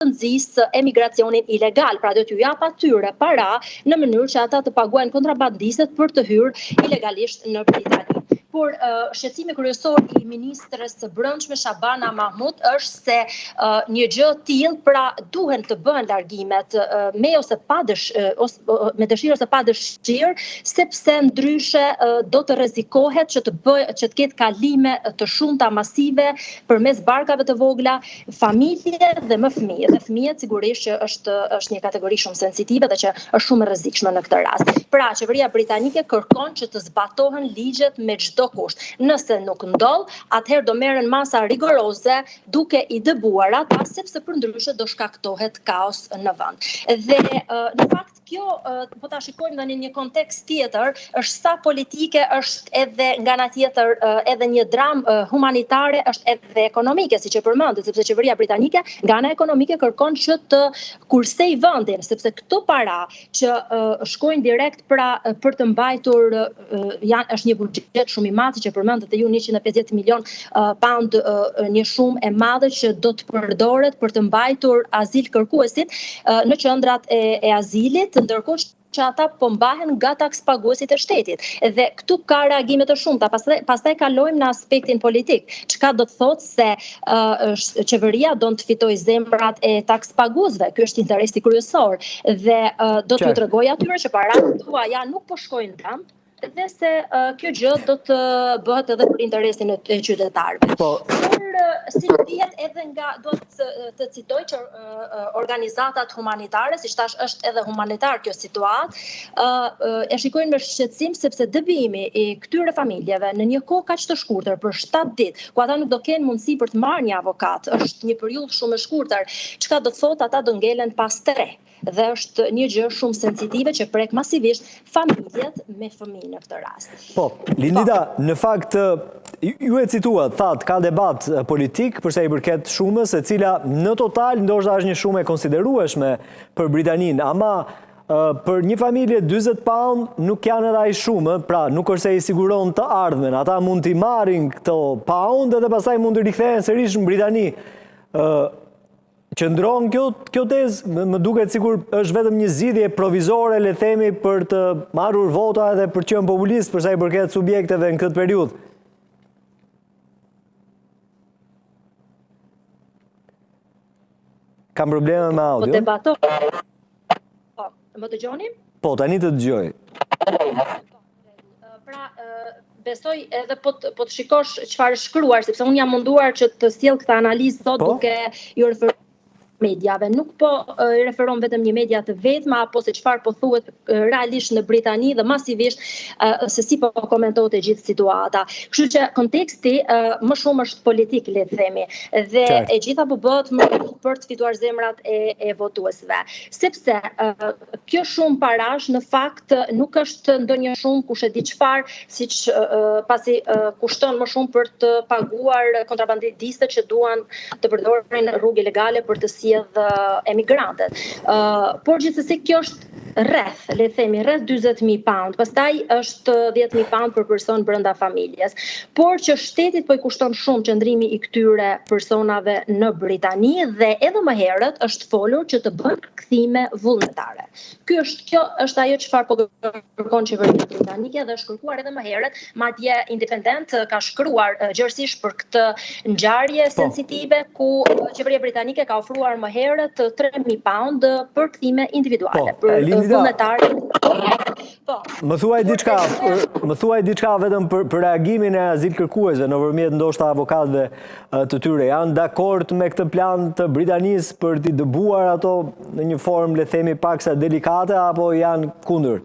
nxjisë emigracionin ilegal, pra do t'ju jap atyre para në mënyrë që ata të paguajnë kontrabandistët për të hyrë ilegalisht në Britani. Por shqetësimi kryesor i ministres së brendshme Shabana Mahmud është se një gjë tillë pra duhen të bëhen largimet me dëshirë ose pa dëshirë, sepse ndryshe do të rrezikohet që të ketë kalime të shumta masive përmes barkave të vogla, familje dhe më fëmijë. Dhe fëmijët sigurisht që është një kategori shumë sensitive dhe që është shumë e rrezikshme në këtë rast. Pra, qeveria britanike kërkon që të zbatohen ligjet me çdo kusht. Nëse nuk ndodh, atëherë do merren masa rigoroze duke i dëbuar ata, sepse përndryshe do shkaktohet kaos në vend. Dhe në fakt kjo, po ta shikojmë në një kontekst tjetër, është sa politike, është edhe nga ana tjetër edhe një dramë humanitare, është edhe ekonomike, siç e përmendet, sepse qeveria britanike nga ana ekonomike kërkon që të kursej vendin, sepse këto para që shkojnë direkt për të mbajtur është një buxhet shumë i madh, që përmendet e ju 150 milion pound, një shumë e madhe që do të përdoret për të mbajtur azil kërkuesit në qendrat e azilit, ndërkohë që ata po mbahen nga takspaguesit e shtetit. Dhe këtu ka reagime të shumta. Pastaj kalojmë në aspektin politik. Çka do të thotë se qeveria do të fitojë zemrat e takspaguesve. Ky është interesi kryesor. Dhe do t'ju tregoj atyre që paratë tuaja nuk po shkojnë dëm, dhe se kjo gjë do të bëhet edhe për interesin e qytetarëve. Por si dihet edhe nga, do të citoj që organizatat humanitare, siç thash është edhe humanitar kjo situatë, e shikojnë me shqetësim sepse dëbimi i këtyre familjeve në një kohë kaq të shkurtër për 7 ditë, ku ata nuk do kenë mundësi për të marrë një avokat, është një periudhë shumë e shkurtër. Çka do të thotë, ata do ngelen pas 3. Dhe është një gjë shumë sensitive që prek masivisht familjet me fëmijë në këtë rast. Po, Lindita, në fakt, ju e cituat, thatë, ka debat politik përsa i përket shumës, e cila në total ndoshta është një shumë e konsiderueshme për Britaninë, ama për një familje 40 pound nuk janë edhe ai shumë, pra nuk është se i siguron të ardhmen, ata mund t'i marrin këto pound dhe pastaj mund të rikthehen sërish në Britani. Qëndron kjo tezë, më duket sikur është vetëm një zgjidhje provizore, le themi, për të marrur vota edhe për të qenë populist përsa i përket subjekteve në këtë periudhë. Kam probleme me audio. Po debatoj. Më dëgjoni? Po, tani të dëgjoj. Pra, besoj edhe po të shikosh çfarë është shkruar, sepse unë jam munduar që të sjell këtë analizë sot duke ju referuar mediave. Nuk po referon vetëm një media të vetme, apo se çfarë po thuhet realisht në Britani dhe masivisht se si po komentohet e gjithë situata. Kështu që konteksti më shumë është politik, le të themi, dhe e gjitha po bëhet më për të fituar zemrat e votuesve. Sepse kjo shumë parash në fakt nuk është ndonjë shumë kush e di çfarë, siç pasi kushton më shumë për të paguar kontrabandistët që duan të përdorin rrugë ilegale për të dhe emigrantët. Por gjithsesi kjo është rreth, le të themi, rreth 40.000 pound. Pastaj është 10.000 pound për person brenda familjes. Por që shtetit po i kushton shumë qëndrimi i këtyre personave në Britani dhe edhe më herët është folur që të bën kthime vullnetare. Kjo është ajo çfarë po kërkon qeveria britanike dhe është kërkuar edhe më herët, madje Independent ka shkruar gjërësisht për këtë ngjarje sensitive ku qeveria britanike ka ofruar më herët 3.000 pound për kthime individuale. Më thuaj diçka vetëm për reagimin e azil kërkuesve nëpërmjet ndoshta avokatëve të tyre. Janë dakord me këtë plan të Britanisë për t'i dëbuar ato në një formë, le themi, paksa delikate, apo janë kundër?